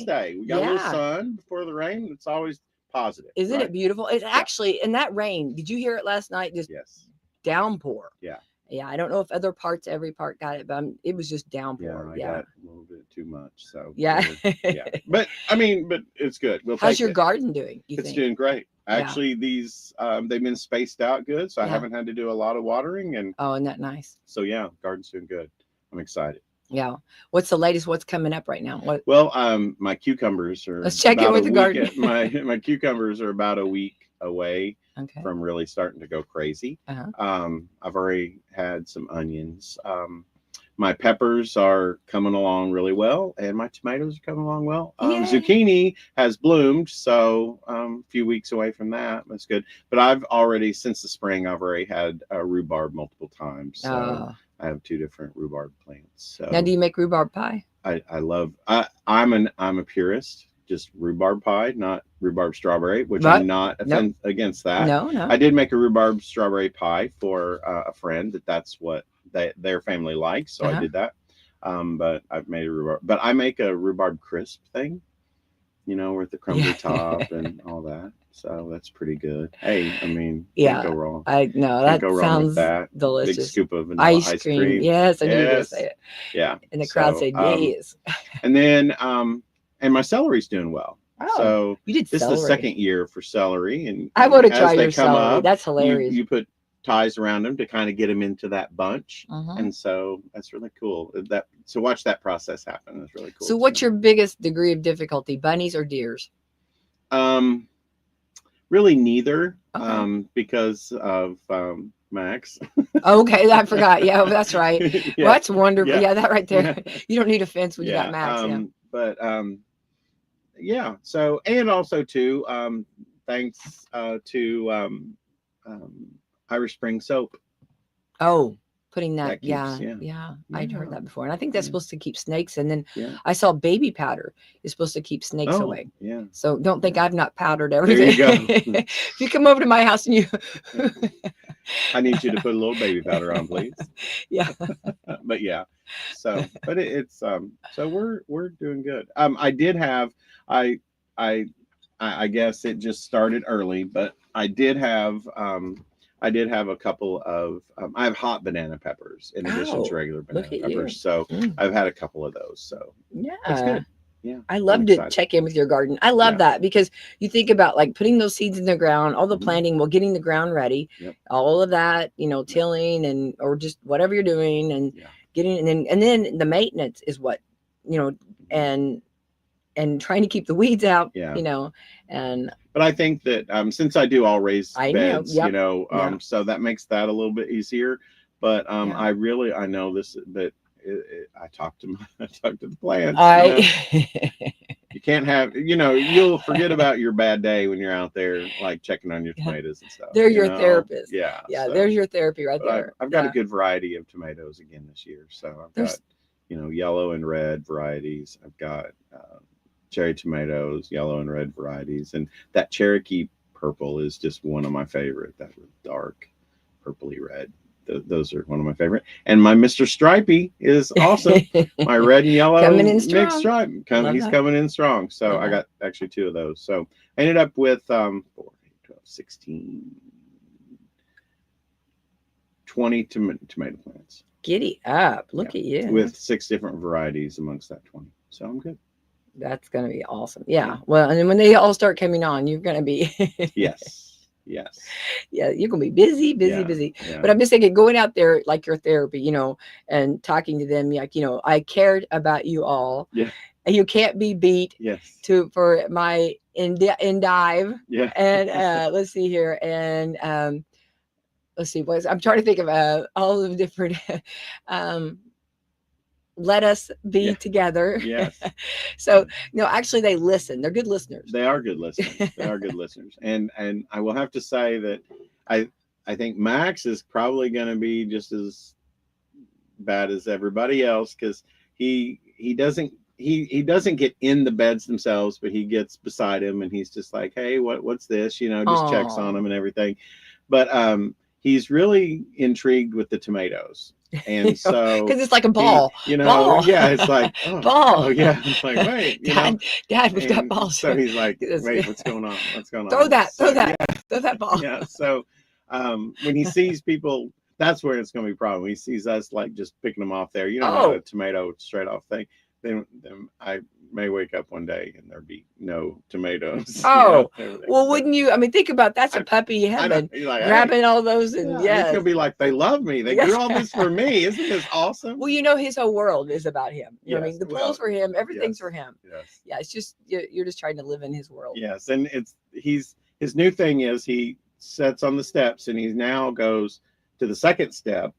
Wednesday. We got a little sun before the rain. It's always positive. Isn't it beautiful? It's actually, and that rain, did you hear it last night? Just downpour. Yeah. Yeah, I don't know if every part got it, but it was just downpour. Yeah, I got a little bit too much. So yeah. But it's good. How's your garden doing? It's doing great. Actually, these they've been spaced out good, so I haven't had to do a lot of watering. And isn't that nice? So garden's doing good. I'm excited. Yeah. What's the latest? What's coming up right now? Well, my cucumbers are. Let's check in with the garden. My cucumbers are about a week away from really starting to go crazy. I've already had some onions. My peppers are coming along really well, and my tomatoes are coming along well. Zucchini has bloomed, so a few weeks away from that. That's good. But I've already, since the spring, I've already had rhubarb multiple times. So I have 2 different rhubarb plants. So now, do you make rhubarb pie? I'm a purist. Just rhubarb pie, not rhubarb strawberry, which I'm not against that. No. I did make a rhubarb strawberry pie for a friend that's what their family likes, so I did that. But I've made a rhubarb. But I make a rhubarb crisp thing, with the crumbly top and all that. So that's pretty good. Hey, I mean, can't go wrong. I know that sounds delicious. Big scoop of vanilla ice cream. Yes, I knew you were going to say it. Yeah. And the crowd said yes. And then and my celery's doing well. So you did this is the second year for celery, and I want to try your celery. That's hilarious. You put ties around them to kind of get them into that bunch, and so that's really cool. So watch that process happen. It's really cool. So what's your biggest degree of difficulty, bunnies or deers? Really neither. Because of Max. Okay, I forgot. Yeah, that's right. Well, that's wonderful. Yeah, that right there. You don't need a fence when you got Max. But so, and also too, thanks to Irish Spring soap. Putting that keeps, I'd heard that before, and I think that's supposed to keep snakes. And then I saw baby powder is supposed to keep snakes away. So don't think I've not powdered everything. There you go. If you come over to my house and you I need you to put a little baby powder on, please. But it's so we're doing good. I did have I guess it just started early, but I did have a couple of I have hot banana peppers in addition to regular banana peppers. So I've had a couple of those. So that's good. Yeah. I love to check in with your garden. I love that because you think about like putting those seeds in the ground, all the planting, getting the ground ready, all of that, tilling and or just whatever you're doing and getting and then the maintenance is what, and trying to keep the weeds out, but I think that since I do all raised beds, so that makes that a little bit easier. But I know this, but I talk to the plants. You can't have, you'll forget about your bad day when you're out there like checking on your tomatoes and stuff. They're your therapist. Yeah. So, there's your therapy right there. I've got a good variety of tomatoes again this year. So I've got, yellow and red varieties. I've got cherry tomatoes, yellow and red varieties. And that Cherokee purple is just one of my favorite. That dark purpley red. Those are one of my favorite. And my Mr. Stripey is awesome. My red and yellow mixed stripe. He's coming in strong. So I got actually 2 of those. So I ended up with 4, 8, 12, 16, 20 tomato plants. Giddy up. Look at you. With 6 different varieties amongst that 20. So I'm good. That's going to be awesome. Yeah. Well, and then when they all start coming on, you're going to be. Yes. Yeah, you're going to be busy. Yeah. But I'm just thinking going out there like your therapy, and talking to them, like, I cared about you all. Yeah. And you can't be beat for my endive. Yeah. And let's see here. And let's see, I'm trying to think of all the different let us be together. Yes. So, actually they listen. They're good listeners. They are good listeners. And I will have to say that I think Max is probably going to be just as bad as everybody else because he doesn't get in the beds themselves, but he gets beside him and he's just like, hey, what's this? Just checks on them and everything. But he's really intrigued with the tomatoes. And so, because it's like a ball, ball. Yeah, it's like, ball. Oh yeah, it's like, wait, Dad, we've got balls. So he's like, wait, what's going on? What's going on? Throw that, so, throw that ball. Yeah. So, when he sees people, that's where it's going to be a problem. When he sees us like just picking them off there, not a tomato straight off thing. Then I may wake up one day and there be no tomatoes. Well, wouldn't you? I mean, think about that's a puppy heaven, grabbing all those, and it's gonna be like they love me. They do all this for me. Isn't this awesome? Well, his whole world is about him. You know what I mean, the pool's for him, everything's for him. Yes. Yeah, it's just you're just trying to live in his world. Yes, and his new thing is he sits on the steps and he now goes to the second step.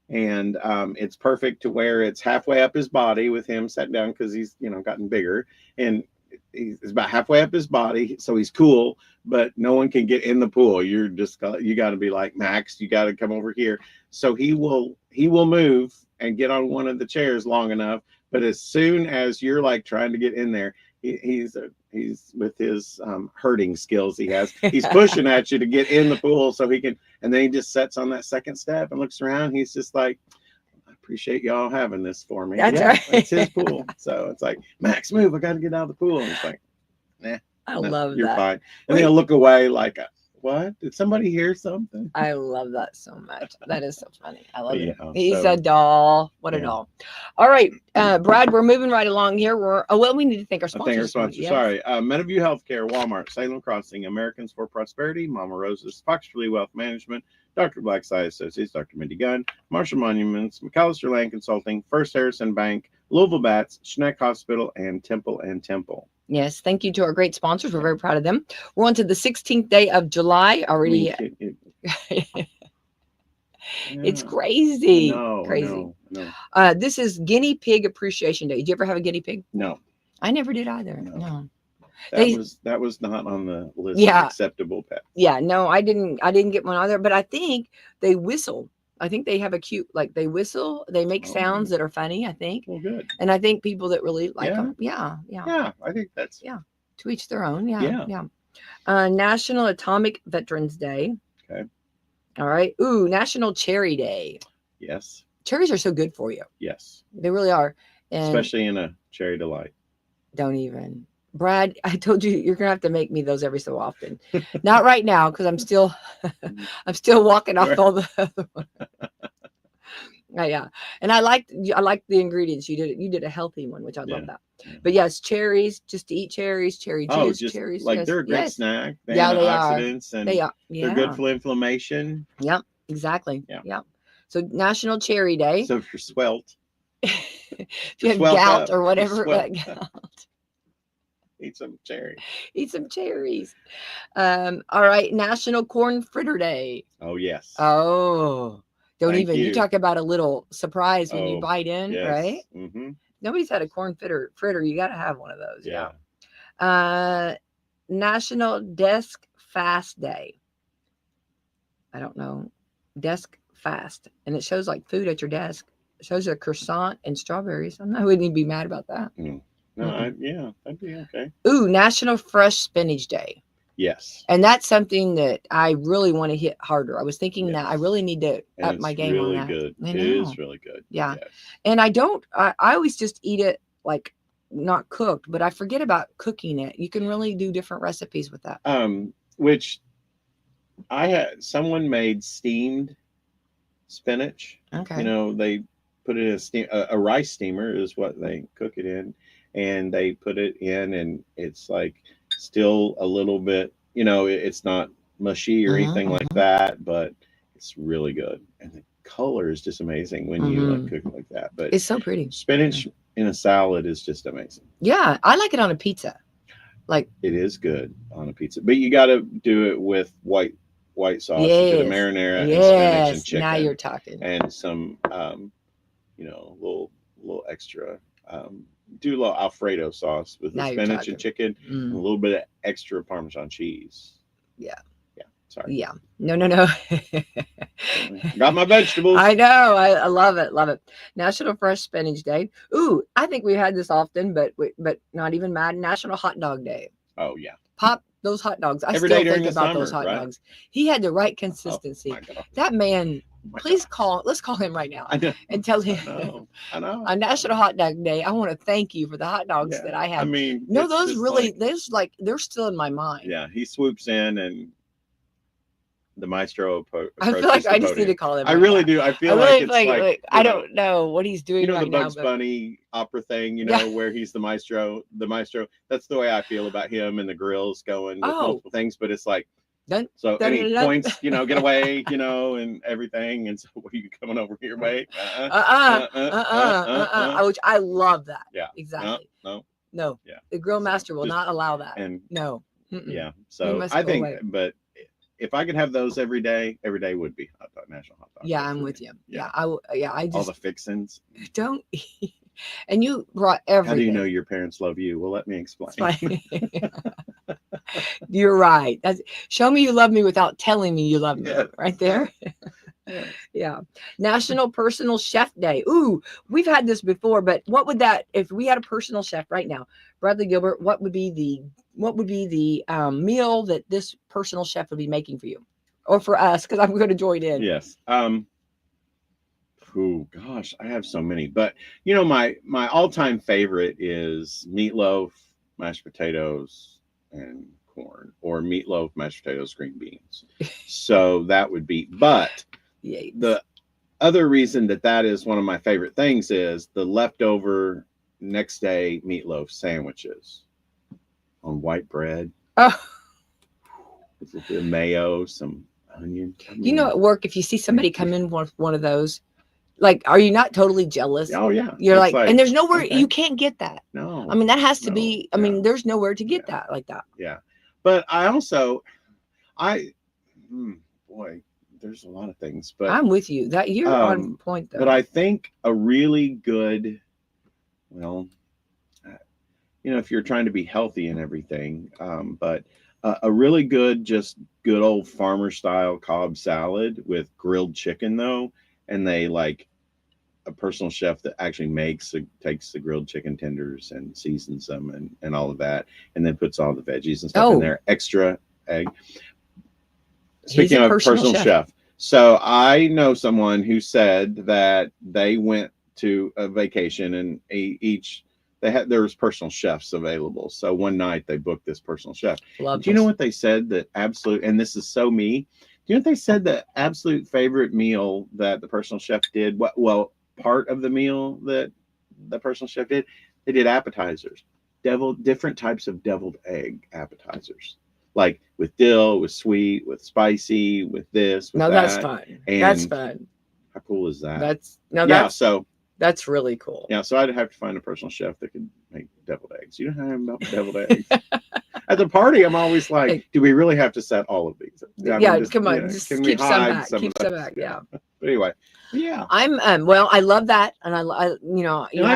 And it's perfect to where it's halfway up his body with him sat down because he's gotten bigger, and he's about halfway up his body, so he's cool, but no one can get in the pool. You got to be like, Max, you got to come over here. So he will move and get on one of the chairs long enough, but as soon as you're like trying to get in there, he's with his herding skills he's pushing at you to get in the pool so he can, and then he just sits on that second step and looks around. He's just like, I appreciate y'all having this for me. That's right. It's his pool. So it's like, Max, move, I got to get out of the pool. And it's like, nah, I love you're that. fine. And they'll look away like, what? Did somebody hear something? I love that so much. That is so funny. I love it. Yeah, He's a doll. What a doll. All right, Brad, we're moving right along here. We need to thank our sponsors. Yes. Sorry. Meadowview Healthcare, Walmart, Salem Crossing, Americans for Prosperity, Mama Rosa's, Foxtree Wealth Management, Dr. Black's Eye Associates, Dr. Mindy Gunn, Marshall Monuments, McAllister Land Consulting, First Harrison Bank, Louisville Bats, Schneck Hospital, and Temple and Temple. Yes, thank you to our great sponsors. We're very proud of them. We're on to the 16th day of July already. It's crazy. Crazy. No. This is Guinea Pig Appreciation Day. Did you ever have a guinea pig? No. I never did either. No. That was not on the list of acceptable pets. Yeah, no, I didn't get one either, but I think they whistle. I think they have a cute, they whistle, they make sounds that are funny, I think. Well, good. And I think people that really like them. Yeah. Yeah, I think that's. Yeah, to each their own. Yeah. National Atomic Veterans Day. Okay. All right. Ooh, National Cherry Day. Yes. Cherries are so good for you. Yes. They really are. And especially in a cherry delight. Don't even. Brad, I told you you're gonna have to make me those every so often. Not right now because I'm still walking off all the other one. Yeah, and I like the ingredients you did a healthy one, which I love that. But yes, cherries, just to eat cherries, cherry juice, cherries. Like they're a great snack. They are. And they are. Yeah. They're good for inflammation. Yep, exactly. Yeah. So National Cherry Day. So if you're swelt, if you have gout or whatever, eat some cherries. Eat some cherries. All right. National Corn Fritter Day. Oh, yes. Oh, you talk about a little surprise when you bite in, right? Mm-hmm. Nobody's had a corn fritter. You got to have one of those. Yeah. National Desk Fast Day. I don't know. Desk Fast. And it shows like food at your desk. It shows a croissant and strawberries. I wouldn't even be mad about that. Mm. No, that'd be okay. Ooh, National Fresh Spinach Day. Yes. And that's something that I really want to hit harder. I was thinking that I really need to up my game on that. Good. It is really good. Yeah. Yes. And I always just eat it like not cooked, but I forget about cooking it. You can really do different recipes with that. Which I had someone made steamed spinach. Okay. They put it in a rice steamer is what they cook it in. And they put it in and it's like still a little bit, it's not mushy or anything like that, but it's really good. And the color is just amazing when you cook it like that. But it's so pretty. Spinach in a salad is just amazing. Yeah. I like it on a pizza. Like it is good on a pizza, but you got to do it with white sauce. Yes. You get a marinara and spinach and chicken. Now you're talking. And some, little extra, do a little Alfredo sauce with the spinach and chicken, and a little bit of extra Parmesan cheese. Yeah. Sorry. Yeah. No. Got my vegetables. I know. I love it. Love it. National Fresh Spinach Day. Ooh, I think we had this often, but not even mad. National Hot Dog Day. Oh yeah. Pop those hot dogs. I Every still day think about those hot dogs. He had the right consistency. That man Please let's call him right now I know. and tell him I know. on National Hot Dog Day, I want to thank you for the hot dogs that I had. I mean, no, those really, they're still in my mind. Yeah, he swoops in and the maestro I feel like I just need to call him. I really do. I feel like it's like I don't know what he's doing right the Bugs now, Bunny opera thing, where he's the maestro. That's the way I feel about him and the grills going with multiple things. But it's like, so any points, get away, and everything. And so, what are you coming over here, mate? Which I love that. Yeah, exactly. No. Yeah, the grill master will not allow that. And no. Yeah. So I think, but if I could have those every day would be National Hot Dog. Yeah, I'm with you. Yeah, I just all the fixins. Don't eat. And you brought everything. How do you know your parents love you? Well, let me explain. You're right. Show me you love me without telling me you love me. Yes. Right there. Yeah. National Personal Chef Day. Ooh, we've had this before, but what would that, if we had a personal chef right now, Bradley Gilbert, what would be the meal that this personal chef would be making for you or for us? Because I'm going to join in. Yes. Oh gosh, I have so many, but my all-time favorite is meatloaf, mashed potatoes, and corn, or meatloaf, mashed potatoes, green beans. So that would be, but the other reason that is one of my favorite things is the leftover next day meatloaf sandwiches on white bread. Oh, with the mayo, some onion. At work, if you see somebody come in with one of those, like, are you not totally jealous? Oh yeah. You're like, and there's nowhere you can't get that. No. I mean, that has to be. I mean, there's nowhere to get that like that. Yeah, but I also, boy, there's a lot of things, but I'm with you. That you're on point though. But I think a really good, if you're trying to be healthy and everything, but a really good old farmer style Cobb salad with grilled chicken though. And they like a personal chef that actually takes the grilled chicken tenders and seasons them and all of that, and then puts all the veggies and stuff in there, extra egg. Speaking of personal chef, so I know someone who said that they went to a vacation and there was personal chefs available. So one night they booked this personal chef. Do you know what they said? That absolute, and this is so me. Do you know what they said? The absolute favorite meal that the personal chef did? Part of the meal that the personal chef did, they did appetizers, different types of deviled egg appetizers, like with dill, with sweet, with spicy, with this. With that's fun. That's fun. How cool is that? That's really cool. Yeah, so I'd have to find a personal chef that could make deviled eggs. You know how I'm about deviled eggs. At the party, I'm always like, do we really have to set all of these? Come on, just keep some back. Keep some back. Yeah. But anyway, yeah. I'm I love that, and I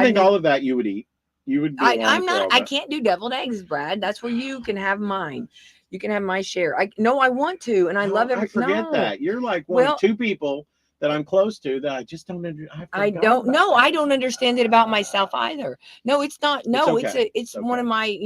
think all of that you would eat. You would. I'm not. I can't do deviled eggs, Brad. That's where you can have mine. You can have my share. I want to, and I love it. I forget that you're like two people that I'm close to that I just don't understand. I don't know. I don't understand it about myself either. No, it's not. No, it's okay. One of my,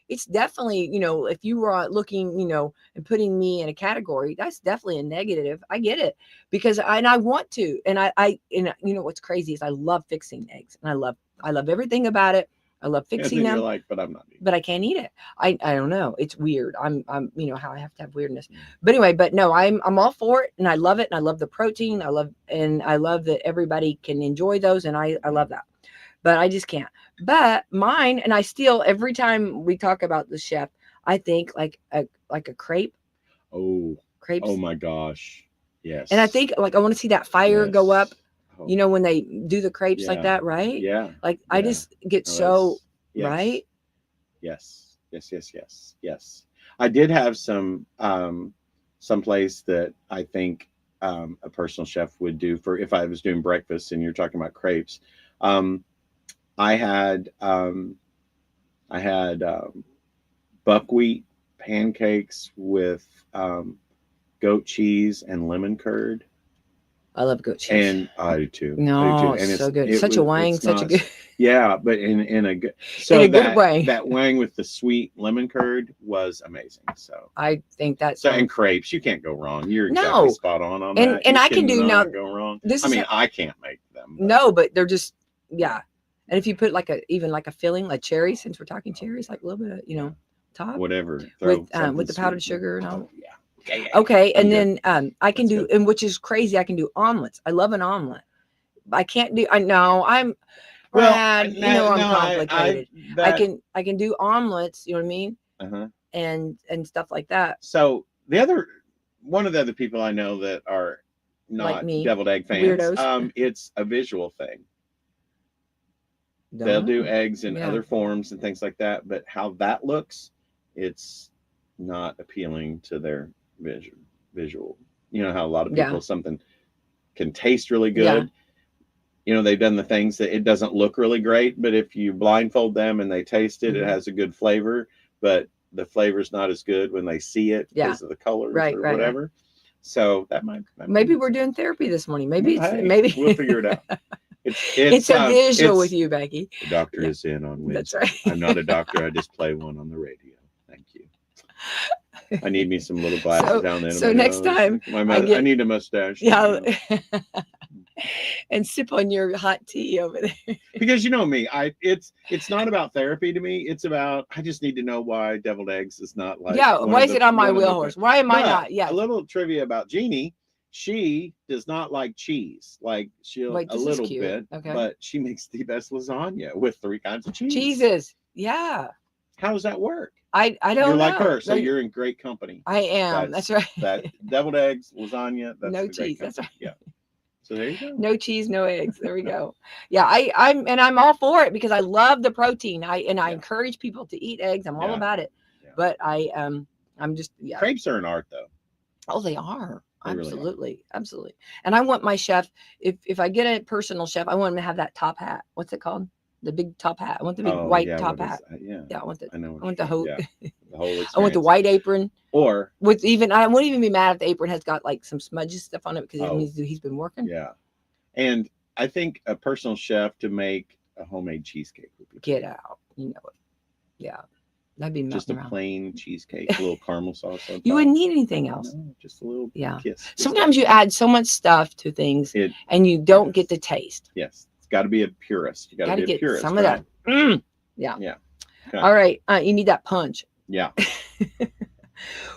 it's definitely, if you were looking, and putting me in a category, that's definitely a negative. I get it because I want to, and I what's crazy is I love fixing eggs, and I love everything about it. I love fixing them. You're like, but I'm not eating. But I can't eat it. I don't know. It's weird. I'm how I have to have weirdness. But anyway, but no, I'm all for it, and I love it, and I love the protein. I love that everybody can enjoy those, and I love that. But I just can't. But mine, and I still, every time we talk about the chef, I think like a crepe. Oh, crepes. Oh my gosh. Yes. And I think I want to see that fire go up. When they do the crepes like that, right? Yeah. Like I just get right. Yes. I did have some place that I think a personal chef would do for if I was doing breakfast and you're talking about crepes. I had buckwheat pancakes with goat cheese and lemon curd. I love goat cheese. And I do too. No, And so good. Such a wang, such a good. Yeah, but in a good, in a good way. That wang with the sweet lemon curd was amazing. So I think that's and crepes, you can't go wrong. You're exactly spot on that. And I can do now. Go wrong. I I can't make them. But they're just And if you put like a filling, like cherries, since we're talking cherries, like a little bit of top whatever with the powdered sugar and all. Yeah. Okay, and then I can do, and which is crazy, I can do omelets. I love an omelet. I can't do. I know I'm. Brad, I'm complicated. I can do omelets. You know what I mean? And stuff like that. So one of the other people I know that are not like me, deviled egg fans, weirdos. It's a visual thing. They'll do eggs in other forms and things like that, but how that looks, it's not appealing to their visual. You know how a lot of people something can taste really good. They've done the things that it doesn't look really great, but if you blindfold them and they taste it, it has a good flavor, but the flavor's not as good when they see it because of the colors or whatever. Right. So that might maybe we're doing therapy this morning. Maybe we'll figure it out. It's a visual with you, Becky. The doctor is in on Wednesday. That's right. I'm not a doctor. I just play one on the radio. Thank you. I need me some little glasses down there. So next time, I need a mustache. Yeah. And sip on your hot tea over there. Because you know me, it's not about therapy to me. It's about I just need to know why deviled eggs is not like why is it on my wheel horse? Why am I not? A little trivia about Jeannie. She does not like cheese. Like she'll a little bit, but she makes the best lasagna with 3 kinds of cheese. Cheeses. Yeah. How does that work? I don't know. You're like her, so you're in great company. I am. That's right. That deviled eggs, lasagna, that's no cheese. That's right. Yeah. So there you go. No cheese, no eggs. There we go. Yeah, I'm all for it because I love the protein. I encourage people to eat eggs. I'm all about it. Yeah. But I'm just Crepes are an art though. Oh, they are. Absolutely. Absolutely. And I want my chef, if I get a personal chef, I want him to have that top hat. What's it called? The big top hat. I want the big white top hat. I want the whole I want the white apron. Or with I wouldn't even be mad if the apron has got like some smudges stuff on it because it means he's been working. Yeah. And I think a personal chef to make a homemade cheesecake would be get out. You know it. Yeah. That'd be just a plain cheesecake, a little caramel sauce on top. You wouldn't need anything else. No, just a little kiss. Sometimes you add so much stuff to things and you don't get the taste. Yes. It's got to be a purist. You got to be a purist. Some of that. Yeah. Yeah. Okay. All right. You need that punch. Yeah.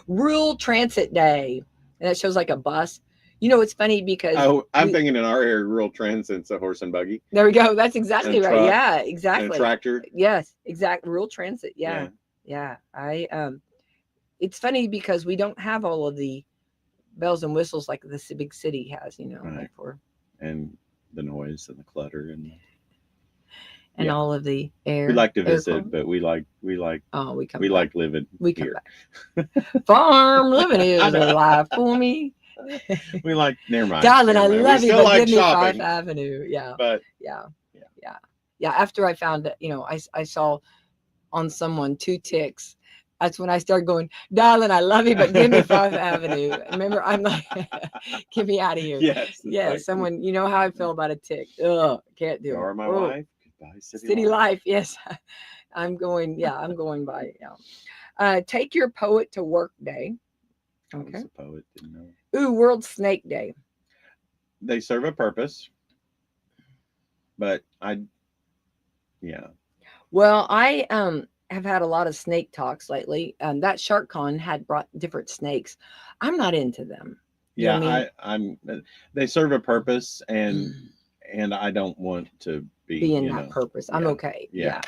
Rural Transit Day. And that shows like a bus. It's funny because I'm thinking in our area, rural transit's a horse and buggy. There we go. That's exactly right. Yeah, exactly. And a tractor. Yes, exactly. Rural transit. Yeah. It's funny because we don't have all of the bells and whistles like this big city has, right. And the noise and the clutter and all of the air. We like to visit, but we like living here. Farm living is a life for me. We like, never mind. Darling, I love you, but give me 5th Avenue. Yeah. But yeah. After I found that, I saw on someone 2 ticks. That's when I started going, darling, I love you, but give me 5th Avenue. Remember, I'm like, get me out of here. Yes. Yeah. Someone, you know how I feel about a tick. Ugh, can't do it. Or my wife. Goodbye, City life. Yes. I'm going by. Yeah. Take your poet to work day. Okay. I was a poet, didn't know. Ooh, World Snake Day. They serve a purpose, but Well, I have had a lot of snake talks lately. That SharkCon had brought different snakes. I'm not into them. They serve a purpose, and I don't want to be in that purpose. I'm okay. Yeah.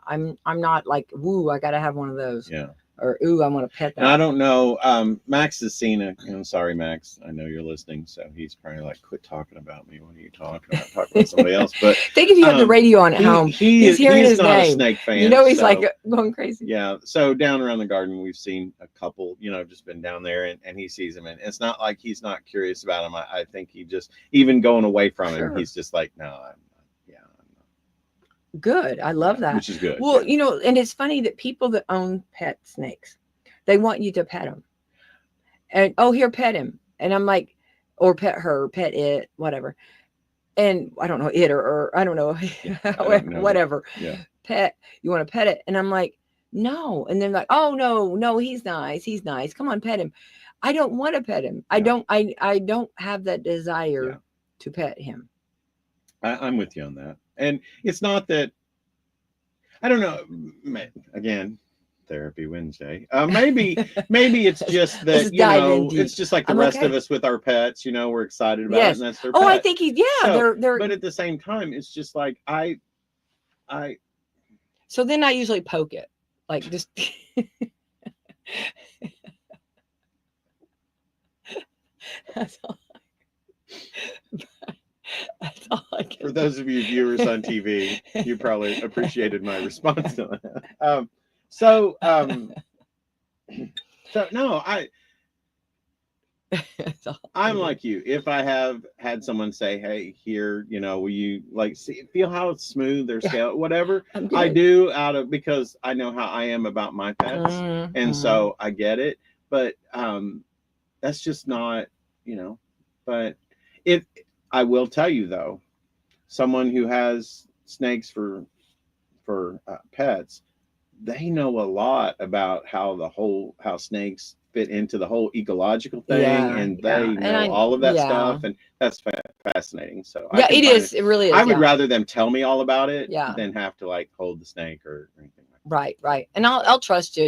I'm not like, woo, I gotta have one of those. Yeah. Or ooh, I want to pet that. And I don't know. Max has seen I'm sorry, Max. I know you're listening, so he's probably like, "Quit talking about me. What are you talking about? Talking about somebody else." But think if you have the radio on at home. He's hearing his not name. A snake fan. He's like going crazy. Yeah. So down around the garden, we've seen a couple. Just been down there, and he sees them, and it's not like he's not curious about them. I think he just even going away from him, he's just like, no, I'm not. Good. I love that. Which is good. Well, and it's funny that people that own pet snakes, they want you to pet them. And, here, pet him. And I'm like, or pet her, pet it, whatever. And I don't know, it or I don't know, Yeah, I don't know. whatever. Yeah. Pet, you want to pet it? And I'm like, no. And they're like, oh no, he's nice. He's nice. Come on, pet him. I don't want to pet him. I don't have that desire to pet him. I'm with you on that. And it's not that, I don't know, again, therapy Wednesday. Maybe it's just that, it's just like the rest of us with our pets, we're excited about it, and that's their pet. I think they're but at the same time, it's just like I so then I usually poke it. Like just that's all. That's all I can. For those of you viewers on TV, you probably appreciated my response to that. So no, I'm like you. If I have had someone say, "Hey, here, will you feel how it's smooth or scale, whatever?" I do because I know how I am about my pets, and so I get it. But that's just not, But if I will tell you though, someone who has snakes for pets, they know a lot about how snakes fit into the whole ecological thing, and they know all of that stuff, and that's fascinating. So it is. It really is. I would rather them tell me all about it than have to hold the snake or anything like that. Right. And I'll trust you.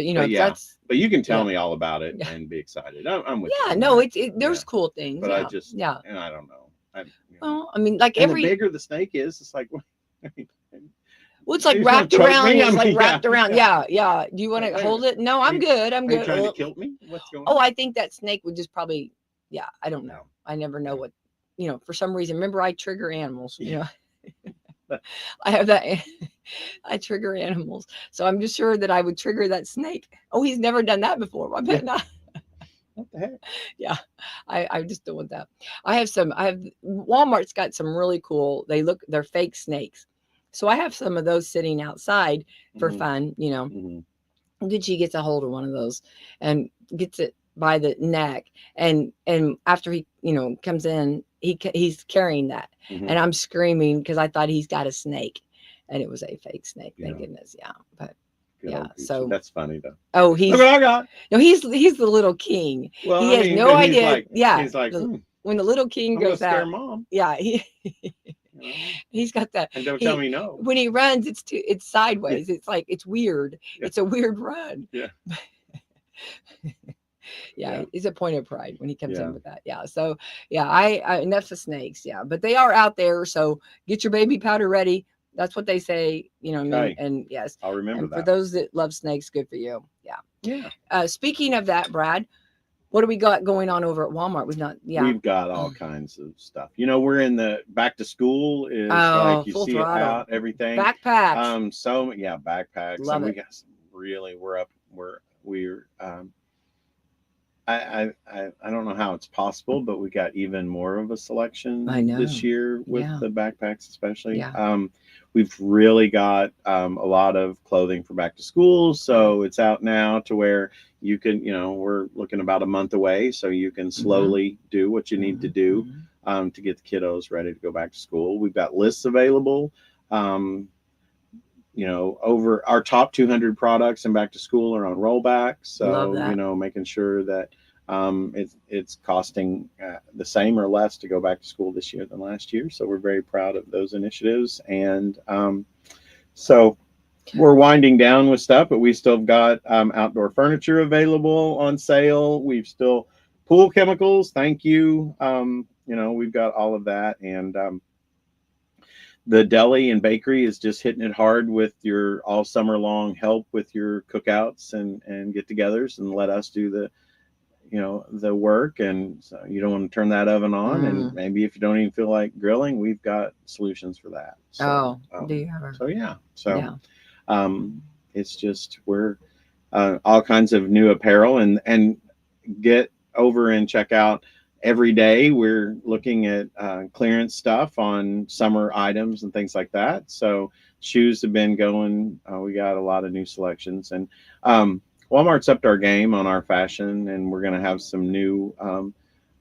But you can tell me all about it and be excited. I'm with you. No, there's cool things. But I just and I don't know. Well, I mean, like and the bigger the snake is, it's like. Well, it's like wrapped around. It's wrapped around. Yeah. Do you want to hold it? No, I'm good. I'm good. Are you trying to kill me? What's going on? I think that snake would just probably. Yeah, I don't know. I never know what. For some reason. Remember, I trigger animals. I have that. I trigger animals, so I'm just sure that I would trigger that snake. Oh, he's never done that before. I bet not. What the heck? Yeah, I just don't want that. Walmart's got some really cool. They're fake snakes. So I have some of those sitting outside for fun, Gucci gets a hold of one of those and gets it by the neck. And after he, comes in, he's carrying that. And I'm screaming because I thought he's got a snake, and it was a fake snake. Thank goodness. Yeah. But so that's funny though. Oh, he's the little king. Well, he has no idea. He's like, when the little king goes out, scare mom. Yeah. He's got that. And don't tell me no. When he runs, it's sideways. It's like, it's weird. Yeah. It's a weird run. Yeah. It's a point of pride when he comes in with that. Yeah. So I enough of snakes. Yeah. But they are out there. So get your baby powder ready. That's what they say, Right. And yes, I'll remember that. For those that love snakes, good for you. Yeah. Yeah. Speaking of that, Brad, what do we got going on over at Walmart? We've got all kinds of stuff. We're in the back to school is you see throttle. It out, everything. Backpacks. Backpacks. Love and it. We got some we're I don't know how it's possible, but we got even more of a selection this year with the backpacks, especially. Yeah. We've really got a lot of clothing for back to school, so it's out now to where you can, we're looking about a month away, so you can slowly do what you need to do to get the kiddos ready to go back to school. We've got lists available. Over our top 200 products in back to school are on rollback. So, making sure that it's costing the same or less to go back to school this year than last year. So we're very proud of those initiatives. And so we're winding down with stuff, but we still got outdoor furniture available on sale. We've still pool chemicals. Thank you. We've got all of that. And the deli and bakery is just hitting it hard with your all summer long help with your cookouts and get-togethers, and let us do the work. And so you don't want to turn that oven on, and maybe if you don't even feel like grilling, we've got solutions for that. So, do you have it's just we're all kinds of new apparel, and get over and check out. Every day we're looking at clearance stuff on summer items and things like that. So shoes have been going. We got a lot of new selections, and Walmart's upped our game on our fashion, and we're going to have some new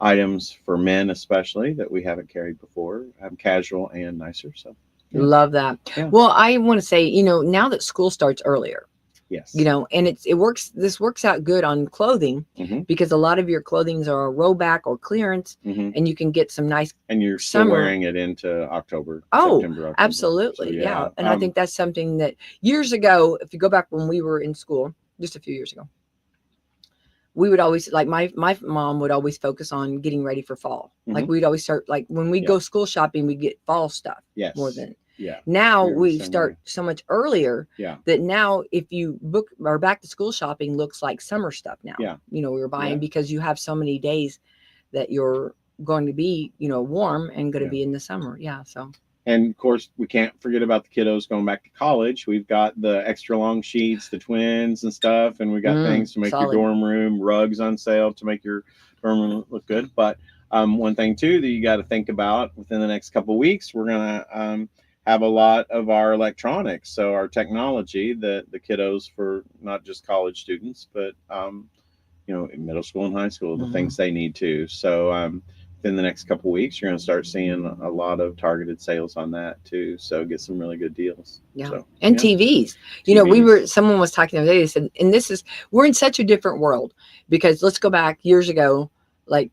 items for men, especially that we haven't carried before, casual and nicer. So, yeah. Love that. Yeah. Well, I want to say, now that school starts earlier, Yes. and this works out good on clothing because a lot of your clothings are a rollback or clearance, and you can get some nice. And you're still summer. wearing it into October. Oh, September, October. absolutely. So, yeah. And I think that's something that years ago, if you go back when we were in school, just a few years ago, we would always, like, my mom would always focus on getting ready for fall. Like, we'd always start, like, when we go school shopping, we get fall stuff more than. Yeah. Now we start so much earlier that now if you book our back to school shopping looks like summer stuff now. Yeah. We're buying because you have so many days that you're going to be, warm and going to be in the summer. Yeah. So. And of course, we can't forget about the kiddos going back to college. We've got the extra long sheets, the twins and stuff, and we got things to make your dorm room, rugs on sale to make your dorm room look good. But one thing too that you got to think about within the next couple of weeks, we're gonna have a lot of our electronics, so our technology that the kiddos, for not just college students, but in middle school and high school, the things they need to. So within the next couple of weeks, you're going to start seeing a lot of targeted sales on that too. So get some really good deals. Yeah. So, and TVs. Someone was talking the other day, they said, and we're in such a different world because let's go back years ago, like,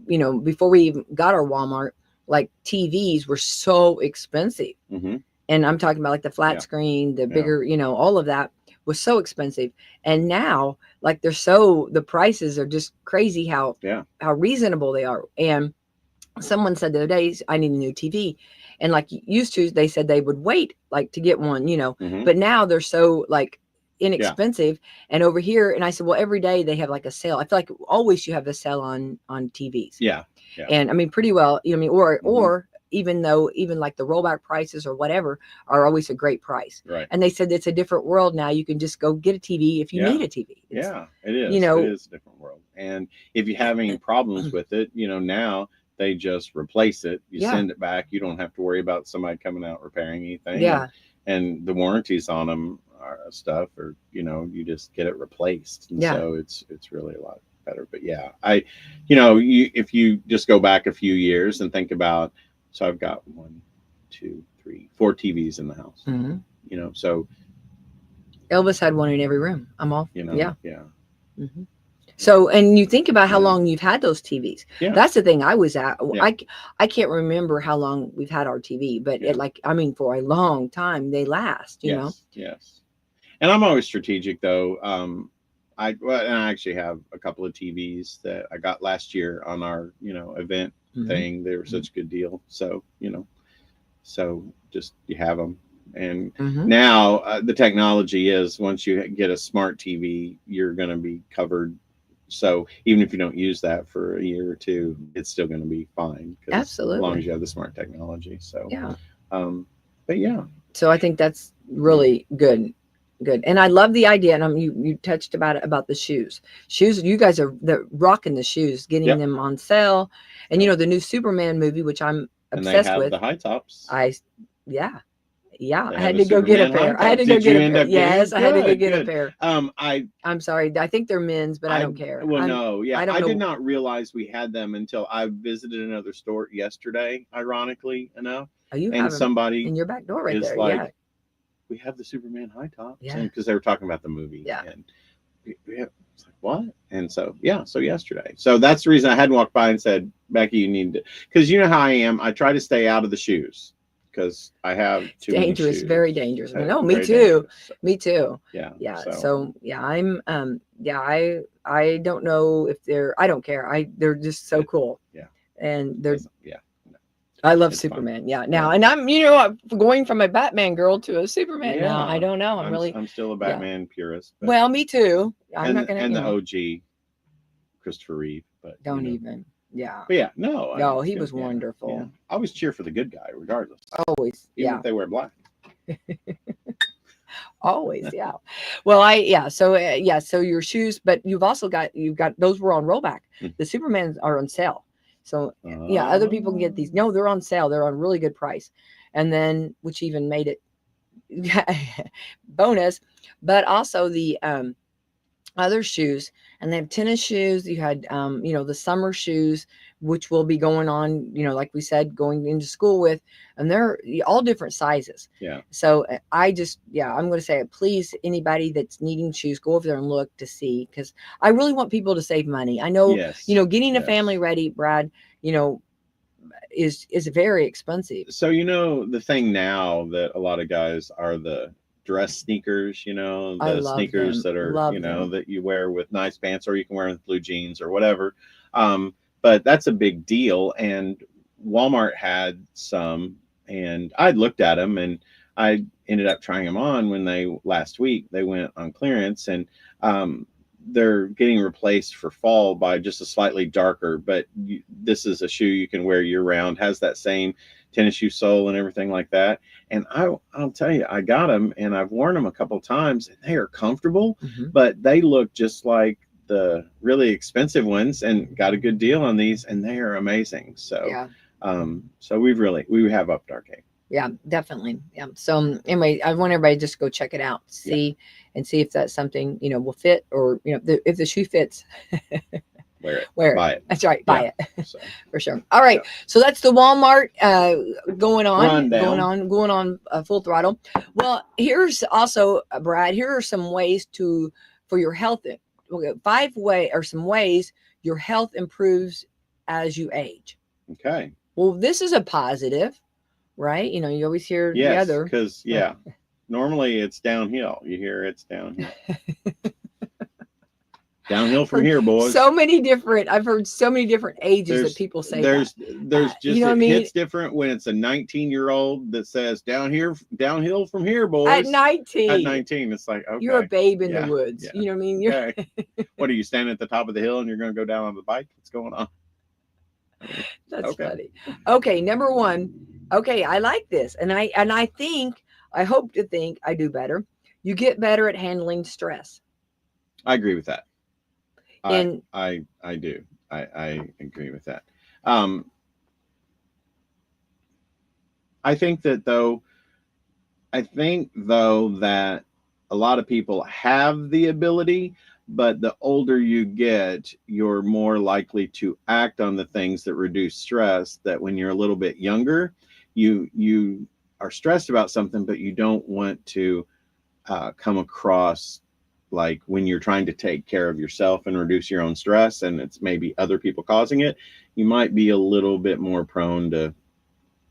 before we even got our Walmart, like TVs were so expensive. And I'm talking about like the flat screen, the bigger, all of that was so expensive. And now, like, the prices are just crazy how reasonable they are. And someone said the other day, I need a new TV. And like used to, they said they would wait like to get one, but now they're so like inexpensive. And over here, and I said, well, every day they have like a sale. I feel like always you have a sale on TVs. Yeah. And I mean, pretty well, or even like the rollback prices or whatever are always a great price. Right. And they said it's a different world now. You can just go get a TV if you need a TV. It is. It is a different world. And if you have any problems with it, now they just replace it. You send it back. You don't have to worry about somebody coming out repairing anything. Yeah. And the warranties on them are stuff, or you just get it replaced. And so it's really a lot better. But if you just go back a few years and think about, so I've got 1, 2, 3, 4 TVs in the house. So Elvis had one in every room. I'm all Yeah. So, and you think about how long you've had those TVs. Yeah. That's the thing I was at. I can't remember how long we've had our TV, but for a long time they last. Yes. And I'm always strategic though. I actually have a couple of TVs that I got last year on our event thing. They were such a good deal. So so just you have them. And now the technology is, once you get a smart TV, you're going to be covered. So even if you don't use that for a year or two, it's still going to be fine. Absolutely. As long as you have the smart technology. So but so I think that's really good. And I love the idea. And you touched about the shoes. You guys are rocking the shoes, getting them on sale. And the new Superman movie, which I'm obsessed with. The high tops. I had to go get a pair. I had to go get a pair. Yes, I had to go get a pair. I'm sorry. I think they're men's, but I don't care. Well, I did not realize we had them until I visited another store yesterday, ironically enough. Oh, you and have somebody in your back door right there. Like, we have the Superman high tops. Yeah. Because they were talking about the movie. Yeah. And it's like, what? And so yesterday. So that's the reason I hadn't walked by and said, Becky, you need to, because you know how I am. I try to stay out of the shoes because I have too dangerous, many shoes. Very dangerous. No, me too. So. Me too. Yeah. So I'm I don't know if I don't care. They're just so cool. Yeah. And they're I love Superman. Fun. Yeah. Now, and I'm, going from a Batman girl to a Superman now. I don't know. I'm still a Batman purist. But, well, me too. I'm not going to. And the OG Christopher Reeve. But don't even. Yeah. But no, he was wonderful. Yeah. I always cheer for the good guy, regardless. Always. Even if they wear black. Always. Yeah. Well, so your shoes, but you've got those were on rollback. The Supermans are on sale. So other people can get these. No, they're on sale. They're on really good price. And then, which even made it bonus, but also the other shoes, and they have tennis shoes. You had, the summer shoes, which will be going on, like we said, going into school with, and they're all different sizes. Yeah. So I'm going to say, please, anybody that's needing shoes, go over there and look to see, because I really want people to save money. I know, Yes. Getting a family ready, Brad, is very expensive. So, the thing now that a lot of guys are the dress sneakers, the sneakers that are, that you wear with nice pants, or you can wear with blue jeans or whatever. But that's a big deal. And Walmart had some, and I'd looked at them, and I ended up trying them on when last week they went on clearance, and they're getting replaced for fall by just a slightly darker, but this is a shoe you can wear year round, has that same tennis shoe sole and everything like that. And I'll tell you, I got them and I've worn them a couple times, and they are comfortable, but they look just like the really expensive ones, and got a good deal on these, and they are amazing. So, so we have upped our game. Yeah, definitely. Yeah. So anyway, I want everybody to just go check it out, see if that's something, will fit, or, if the shoe fits, wear it. Buy it. That's right. Buy it. So. For sure. All right. Yeah. So that's the Walmart going on full throttle. Well, here's also, Brad, here are some ways for your health. 5 ways your health improves as you age. Okay. Well, this is a positive. Right? You always hear the other. Because, normally it's downhill. You hear it's downhill. Downhill from here, boys. I've heard so many different ages that people say there's just, hits different when it's a 19-year-old that says downhill from here, boys. At 19. At 19, it's like, okay. You're a babe in the woods. Yeah. You know what I mean? You're What are you, standing at the top of the hill and you're going to go down on the bike? What's going on? That's funny. Okay, number 1. Okay, I like this. And I hope to think I do better. You get better at handling stress. I agree with that. I do. I agree with that. I think though that a lot of people have the ability, but the older you get, you're more likely to act on the things that reduce stress. That when you're a little bit younger, you are stressed about something, but you don't want to come across like when you're trying to take care of yourself and reduce your own stress, and it's maybe other people causing it, you might be a little bit more prone to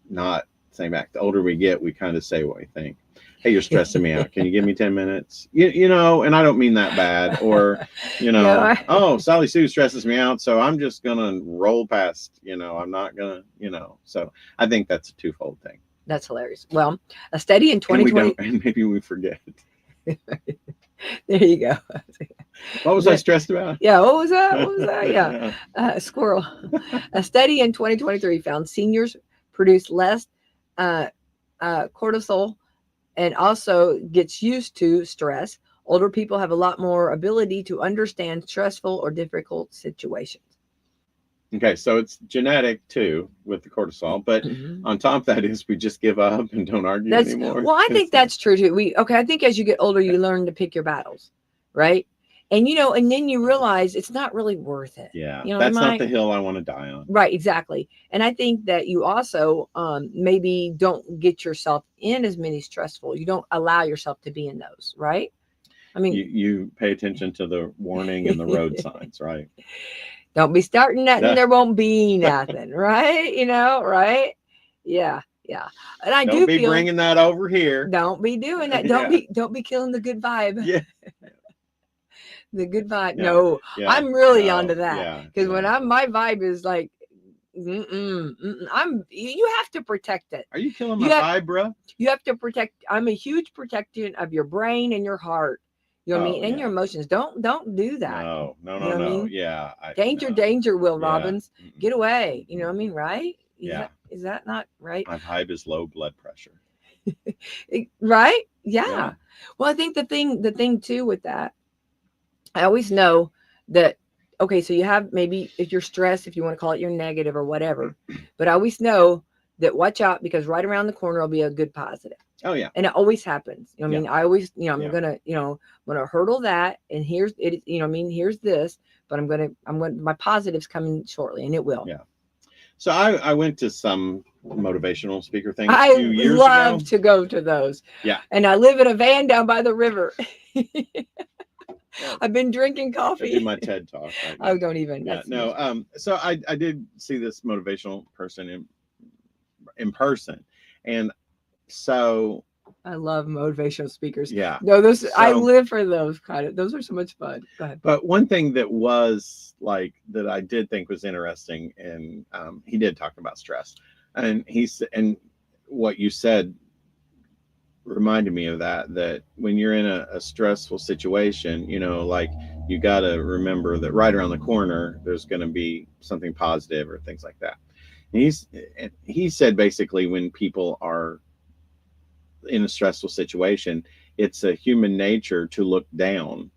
not say back. The older we get, we kind of say what we think. Hey, you're stressing me out. Can you give me 10 minutes? And I don't mean that bad. Or, oh, Sally Sue stresses me out, so I'm just going to roll past, I'm not going to, so I think that's a twofold thing. That's hilarious. Well, a study in 2020. And maybe we forget. There you go. What was I stressed about? Yeah. What was that? Yeah. Squirrel. A study in 2023 found seniors produce less cortisol, and also gets used to stress. Older people have a lot more ability to understand stressful or difficult situations. Okay, so it's genetic too with the cortisol, but on top of that is we just give up and don't argue anymore. Well, I think that's true too. I think as you get older, you learn to pick your battles, right? And and then you realize it's not really worth it. Yeah, that's not the hill I want to die on. Right, exactly. And I think that you also maybe don't get yourself in as many stressful. You don't allow yourself to be in those, right? I mean, you pay attention to the warning and the road signs, right? Don't be starting nothing. There won't be nothing, right? Right? Yeah. And I don't be bringing that over here. Don't be doing that. Don't be killing the good vibe. Yeah. The good vibe. No, I'm really onto that. Because when my vibe is like, you have to protect it. Are you killing my vibe, bro? You have to protect. I'm a huge protector of your brain and your heart. You know what I mean? And your emotions. Don't do that. No. You know what I mean? Yeah. Danger, Will Robbins. Get away. You know what I mean? Right? Is that not right? My vibe is low blood pressure. Right? Yeah. Well, I think the thing too with that, I always know that, okay, so you have maybe if you're stressed, if you want to call it your negative or whatever, but I always know that watch out, because right around the corner will be a good positive. Oh yeah. And it always happens. I mean, I always, I'm Yeah. gonna, I'm gonna hurdle that, and here's it, here's this, but my positives coming shortly, and it will. Yeah. So I went to some motivational speaker things I a few years love ago. to go to those. Yeah. And I live in a van down by the river. I've been drinking I coffee. do my TED talk right now. Oh, don't even. Yeah. No. So I did see this motivational person in person, and so I love motivational speakers. yeah. No, those So, I live for those kind of. Those are so much fun. Go ahead. But one thing that was like that I did think was interesting, and he did talk about stress, and and what you said reminded me of that when you're in a stressful situation, like you got to remember that right around the corner there's going to be something positive or things like that. And he said basically when people are in a stressful situation, it's a human nature to look down,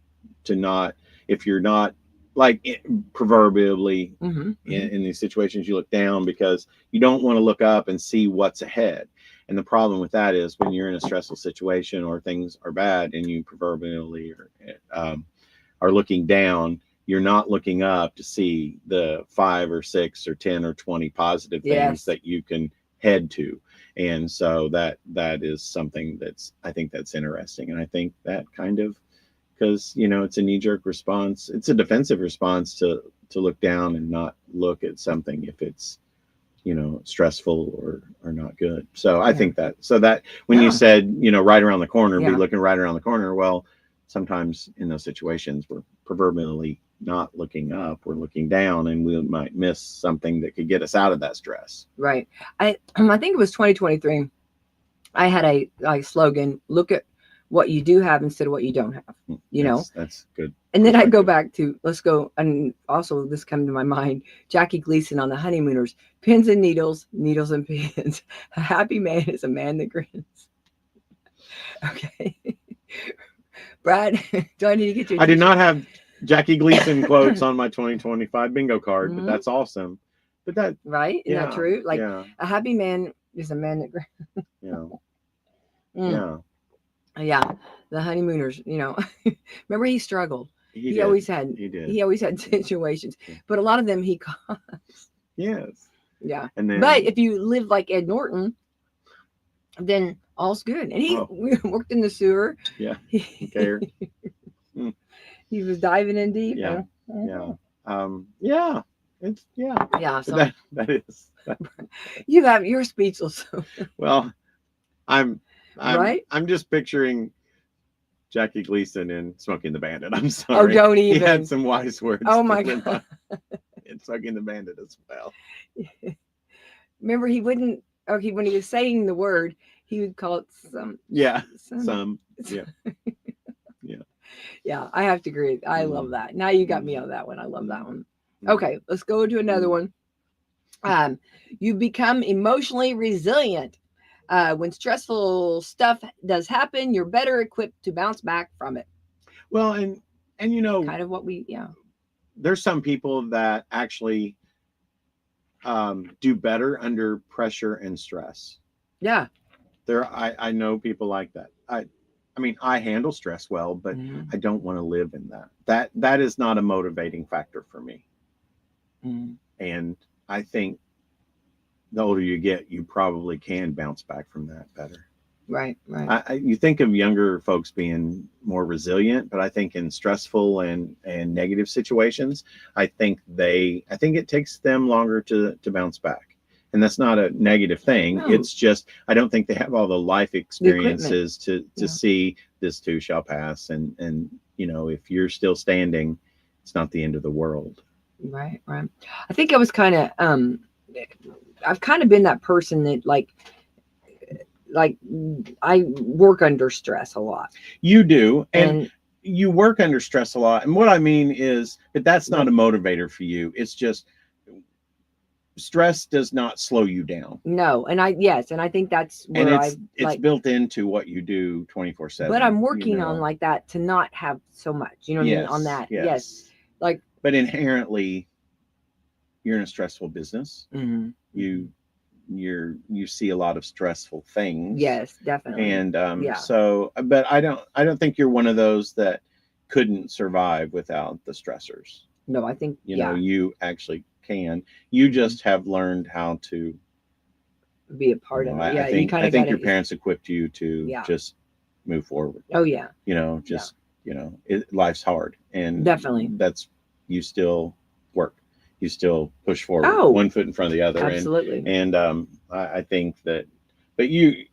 to not, if you're not like proverbially in these situations, you look down because you don't want to look up and see what's ahead. And the problem with that is when you're in a stressful situation or things are bad and you proverbially are looking down, you're not looking up to see the 5 or 6 or 10 or 20 positive things that you can head to. And so that is something I think that's interesting. And I think that kind of, because, it's a knee-jerk response. It's a defensive response to look down and not look at something if it's, stressful or not good. So I think that when you said, right around the corner, be looking right around the corner. Well, sometimes in those situations, we're proverbially not looking up, we're looking down, and we might miss something that could get us out of that stress. Right. I think it was 2023. I had a slogan, look at what you do have instead of what you don't have, That's good. And then I go back to, let's go. And also this came to my mind, Jackie Gleason on The Honeymooners, pins and needles, needles and pins. A happy man is a man that grins. Okay. Brad, do I need to get you? I did not have Jackie Gleason quotes on my 2025 bingo card, but that's awesome. But that, right? Isn't that true? Like a happy man is a man that grins. Yeah. The Honeymooners, remember he struggled. He always had situations, but a lot of them he caused. Yes. Yeah. And then, but if you live like Ed Norton, then all's good. And he worked in the sewer. Yeah. He was diving in deep. Yeah. It's So that is. You're speechless. Well, I'm right. I'm just picturing Jackie Gleason in Smoking the Bandit. I'm sorry. Oh, don't even. He had some wise words. Oh my God. In Smoking the Bandit as well. Remember, he wouldn't. Okay, when he was saying the word, he would call it some. Yeah. Some. Yeah. Yeah, I have to agree. I love that. Now you got me on that one. I love that one. Okay, let's go to another one. You become emotionally resilient. When stressful stuff does happen, you're better equipped to bounce back from it. Well, and kind of what there's some people that actually do better under pressure and stress. Yeah. I know people like that. I mean, I handle stress well, but I don't want to live in that. That is not a motivating factor for me. And I think the older you get, you probably can bounce back from that better. Right. You think of younger folks being more resilient, but I think in stressful and negative situations, I think it takes them longer to bounce back. And that's not a negative thing. No. It's just, I don't think they have all the life experiences to see this too shall pass. And if you're still standing, it's not the end of the world. Right. I think I was I've kind of been that person that like I work under stress a lot. You do. And you work under stress a lot. And what I mean is, but that's not a motivator for you. It's just, stress does not slow you down. No. And I think that's where it's built into what you do 24/7. But I'm working on like that to not have so much, what I mean, on that. Yes. But inherently you're in a stressful business. Mm-hmm. You you see a lot of stressful things. Yes, definitely. And Yeah. so, but I don't think you're one of those that couldn't survive without the stressors. No, I think, You know, you actually can. You just have learned how to be a part of it. Yeah, I think your parents equipped you to just move forward. Oh yeah. You know, just you know, life's hard, and definitely that's you still work, you still push forward, Oh, one foot in front of the other. absolutely. And I think that, but you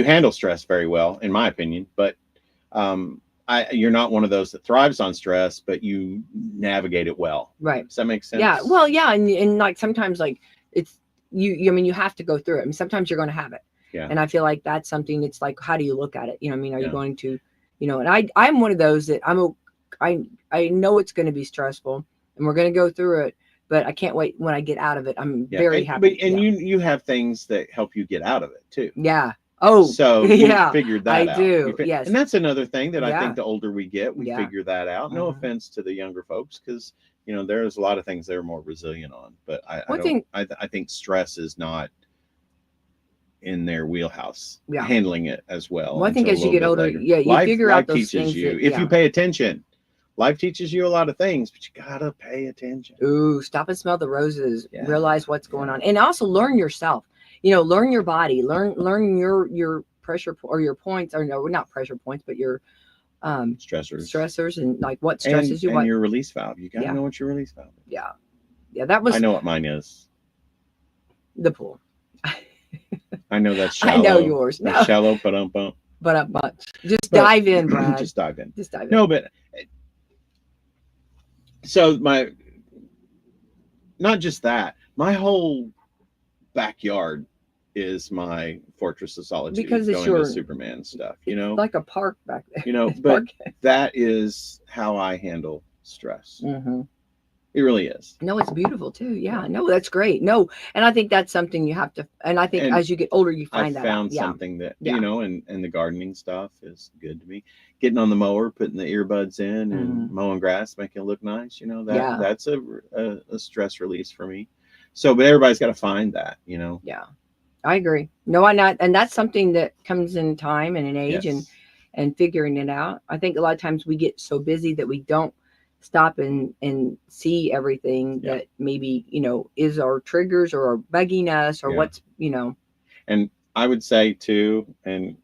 handle stress very well, in my opinion. But you're not one of those that thrives on stress, but you navigate it well. Right. Does that make sense? Yeah. Well, yeah, and like sometimes like it's you I mean you have to go through it. I mean sometimes you're going to have it. Yeah. And I feel like that's something. It's like, how do you look at it? You know what I mean? Are you going to, you know? And I'm one of those that I know it's going to be stressful, and we're going to go through it, but I can't wait when I get out of it. I'm very happy. But you have things that help you get out of it too. Yeah. Oh, so yeah, you figured that out. I do. Yes. And that's another thing that I think the older we get, we figure that out. No Mm-hmm. offense to the younger folks, because you know there's a lot of things they're more resilient on. But I think stress is not in their wheelhouse, handling it as well. Well, I think as you get older, later. You figure out those teaches things you that, if you pay attention. Life teaches you a lot of things, but you gotta pay attention. Ooh, stop and smell the roses. Realize what's going on, and also learn yourself. You know, learn your body. Learn your pressure or your points, or no, not pressure points, but your stressors, and like what stresses you. And your release valve. You gotta know what your release valve is. Yeah. That was. I know what mine is. The pool. I know that's shallow. I know yours. No. That's shallow, but just dive in, Brad. Just dive in. Just dive in. No, but so not just that, my whole backyard is my fortress of solitude, because it's going to Superman stuff, you know, like a park back there, you know. But that is how I handle stress. Mm-hmm. It really is. No, it's beautiful too. Yeah, no, that's great. No, and I think that's something you have to. And I think as you get older, you find that. I found something that you know, and the gardening stuff is good to me. Getting on the mower, putting the earbuds in, and mowing grass, making it look nice. You know, that's a stress release for me. So, but everybody's got to find that. You know. Yeah, I agree. No, I'm not, and that's something that comes in time and in age, and figuring it out. I think a lot of times we get so busy that we don't stop and see everything that maybe, you know, is our triggers or are bugging us or what's, you know. And I would say too, and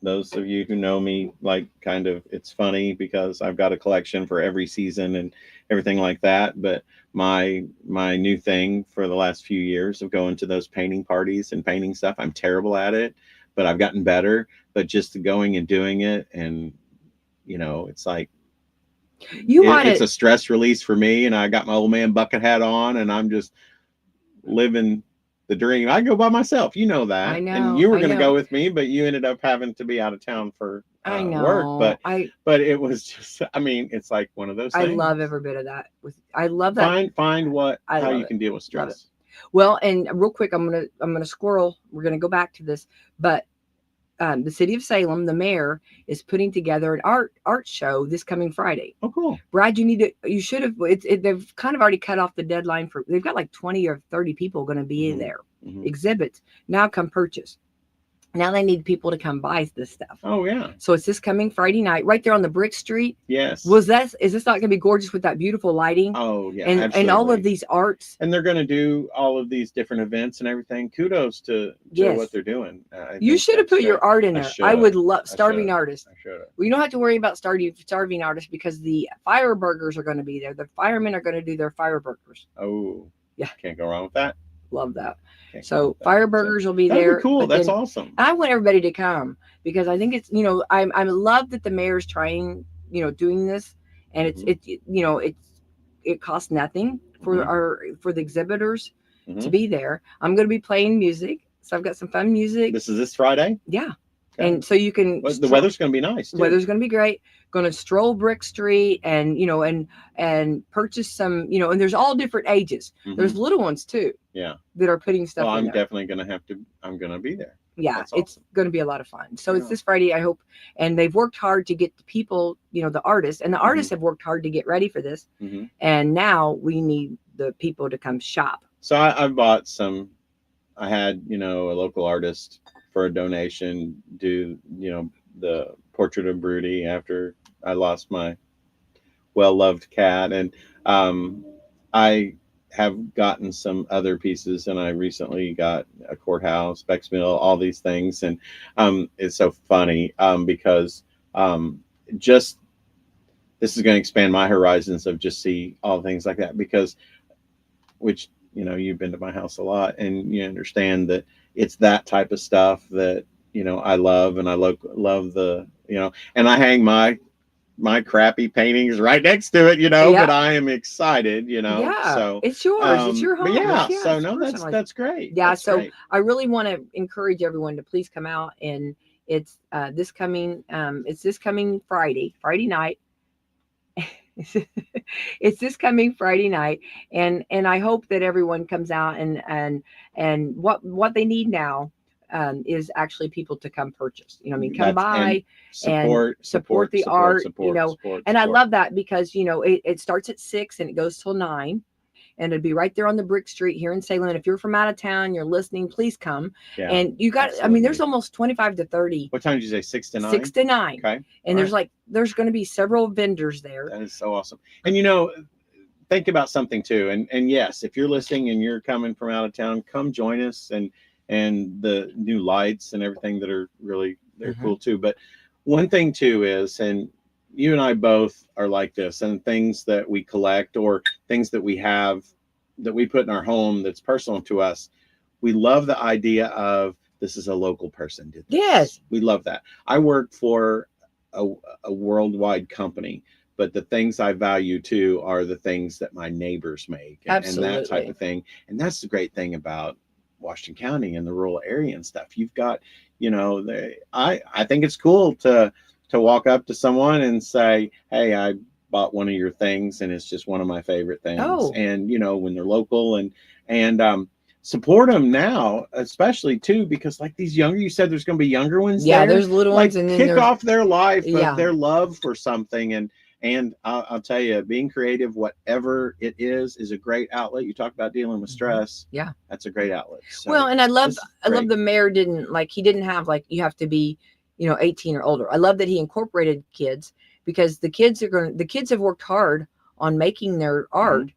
those of you who know me, like, kind of, it's funny because I've got a collection for every season and everything like that. But my new thing for the last few years of going to those painting parties and painting stuff, I'm terrible at it, but I've gotten better. But just going and doing it, and you know, it's like, it's a stress release for me, and I got my old man bucket hat on, and I'm just living the dream. I go by myself, you know that. I know. And you were going to go with me, but you ended up having to be out of town for work. But it was just, I mean, it's like one of those things. I love every bit of that. I love that. Find how you can deal with stress. Well, and real quick, I'm gonna squirrel. We're gonna go back to this, but the city of Salem, the mayor, is putting together an art show this coming Friday. Oh, cool. Brad, you should have, they've kind of already cut off the deadline they've got like 20 or 30 people going to be in there. Exhibits. Now come purchase. Now they need people to come buy this stuff. Oh, yeah. So it's this coming Friday night, right there on the Brick Street. Yes. Is this not going to be gorgeous with that beautiful lighting? Oh, yeah. And all of these arts. And they're going to do all of these different events and everything. Kudos to what they're doing. You should have put your art in there. I would love starving artists. I should have. Well, you don't have to worry about starving artists because the fire burgers are going to be there. The firemen are going to do their fire burgers. Oh, yeah. Can't go wrong with that. Love that. So fire burgers will be there. Cool. That's awesome. I want everybody to come because I think it's, you know, I love that the mayor's trying, you know, doing this, and it costs nothing for for the exhibitors to be there. I'm going to be playing music, so I've got some fun music. This is this Friday. Yeah. Okay. And so you can. Well, the weather's going to be nice. The weather's going to be great. Going to stroll Brick Street and, you know, and purchase some, you know, and there's all different ages. There's little ones too. Yeah. That are putting stuff. Well, I'm definitely going to I'm going to be there. Yeah. It's going to be a lot of fun. So it's this Friday, I hope. And they've worked hard to get the people, you know, the artists, and the artists have worked hard to get ready for this. And now we need the people to come shop. So I bought some I had, you know, a local artist for a donation do, you know, the portrait of Broody after I lost my well-loved cat. And I have gotten some other pieces, and I recently got a courthouse, Beck's Mill, all these things. And it's so funny because just this is going to expand my horizons of just see all things like that, because which, you know, you've been to my house a lot and you understand that it's that type of stuff that, you know, I love. And I love the, you know, and I hang my crappy paintings right next to it, you know, Yeah. but I am excited, you know. Yeah, So it's yours. It's your home. but yeah, Yeah, so it's no, personalized. that's great. Yeah, That's so great. I really want to encourage everyone to please come out, and it's this coming Friday night. It's this coming Friday night, and I hope that everyone comes out, and what they need now is actually people to come purchase. You know, what I mean, come That's and by and support the art. You know, and I love that because you know it starts at 6 and it goes till 9. And it'd be right there on the Brick Street here in Salem. And if you're from out of town, you're listening, please come. Yeah, and you got, absolutely. I mean, there's almost 25 to 30. What time did you say? 6 to 9? 6 to 9. Okay. And there's going to be several vendors there. That is so awesome. And you know, think about something too. And yes, if you're listening and you're coming from out of town, come join us. And the new lights and everything that are really, they're cool too. But one thing too is, and you and I both are like this, and things that we collect or things that we have that we put in our home that's personal to us, we love the idea of this is a local person did this. Yes, we love that. I work for a worldwide company, but the things I value too are the things that my neighbors make, and that type of thing. And that's the great thing about Washington County and the rural area and stuff. You've got, you know, I think it's cool to walk up to someone and say, hey, I bought one of your things and it's just one of my favorite things. And you know, when they're local and support them now, especially too, because like these younger, you said there's going to be younger ones. Yeah, there's little ones, and then kick off their life of their love for something. And I'll tell you, being creative, whatever it is a great outlet. You talk about dealing with stress. Yeah, that's a great outlet. So well, and I love the mayor he didn't have like you have to be, you know, 18 or older. I love that he incorporated kids, because the kids have worked hard on making their art,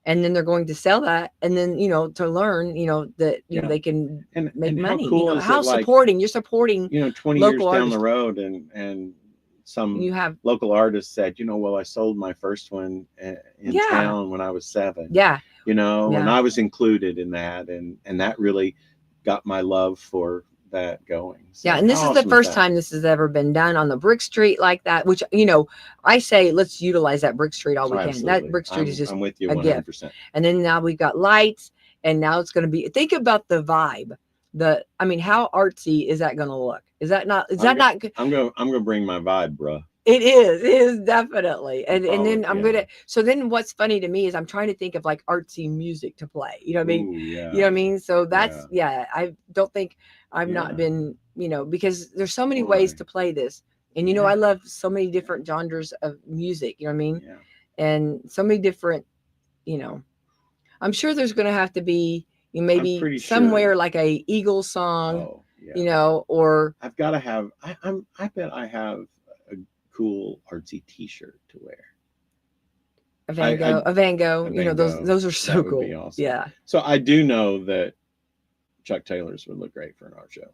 and then they're going to sell that, and then, you know, to learn, you know, that you know they can make money. How cool you know, is how it, supporting you're supporting, you know, 20 years down the road, and some local artist said, you know, well, I sold my first one in town when I was 7. Yeah, you know, and I was included in that, and that really got my love for that going. So yeah, and this is the first time this has ever been done on the Brick Street like that, which, you know, I say let's utilize that Brick Street all we can. Absolutely. That Brick Street is just I'm with you 100%. a gift. And then now we've got lights, and now it's going to be, think about the vibe. I mean, how artsy is that going to look? Is that not good? I'm going to bring my vibe, bruh. It is definitely. And then I'm gonna, so then what's funny to me is I'm trying to think of like artsy music to play, you know what I mean? You know what I mean? So that's, I don't think I've not been, you know, because there's so many ways to play this. And, you know, I love so many different genres of music, you know what I mean? And so many different, you know, I'm sure there's going to have to be maybe somewhere like a Eagles song, you know, or I've got to have, I bet I have a cool artsy t-shirt to wear. A Van Gogh, you know, those are so cool. Be awesome. Yeah. So I do know that Chuck Taylor's would look great for an art show.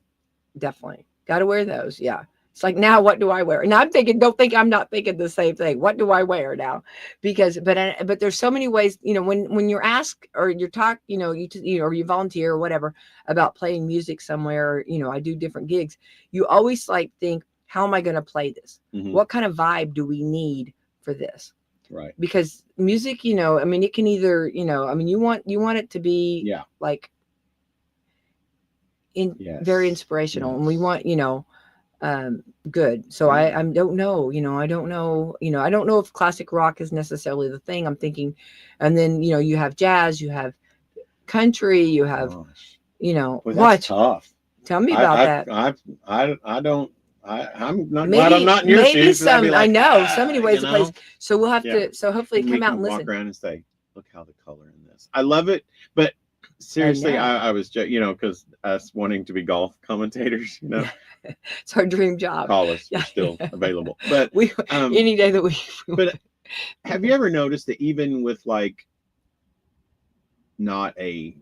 Definitely. Got to wear those. Yeah. It's like, now what do I wear? And I'm thinking, don't think I'm not thinking the same thing. What do I wear now? Because, but there's so many ways, you know, when you're asked or you're talk, you know, or you volunteer or whatever about playing music somewhere, you know, I do different gigs. You always like think, how am I going to play this? What kind of vibe do we need for this? Right. Because music, you know, I mean, it can either, you know, I mean, you want it to be like very inspirational, and we want, you know, good. So I don't know, you know, I don't know if classic rock is necessarily the thing I'm thinking. And then, you know, you have jazz, you have country, you have, you know, that's tough. Tell me about that. I'm not glad I'm not in your shoes. I know so many ways to play. So we'll have to. So hopefully, come out and listen. Walk around and say, "Look how the color in this. I love it." But seriously, I was just, because us wanting to be golf commentators, it's our dream job. Call us. We're still available. But we any day that we but have you ever noticed that even with like not a,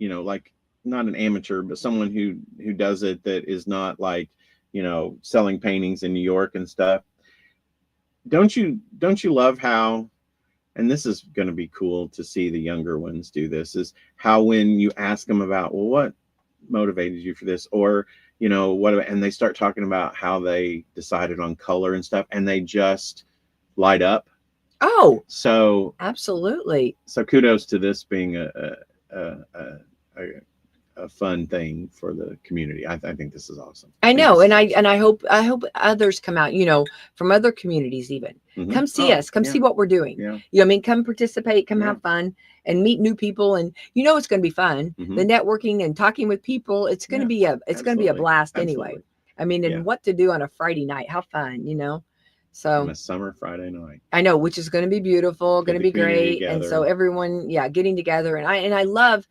like not an amateur, but someone who does it that is not like, selling paintings in New York and stuff, don't you love how, and this is going to be cool to see the younger ones do this, is how when you ask them about, well, what motivated you for this, or what, and they start talking about how they decided on color and stuff, and they just light up. Oh, so absolutely. So kudos to this being a fun thing for the community. I think this is awesome. I know, and I hope others come out, from other communities even. Mm-hmm. Come see us, come see what we're doing. Yeah. I mean, come participate, come have fun and meet new people, and it's going to be fun. Mm-hmm. The networking and talking with people, it's going to be going to be a blast anyway. I mean, and what to do on a Friday night, how fun, So on a summer Friday night, I know, which is going to be beautiful, going to be great. Together. And so everyone, getting together, and I love,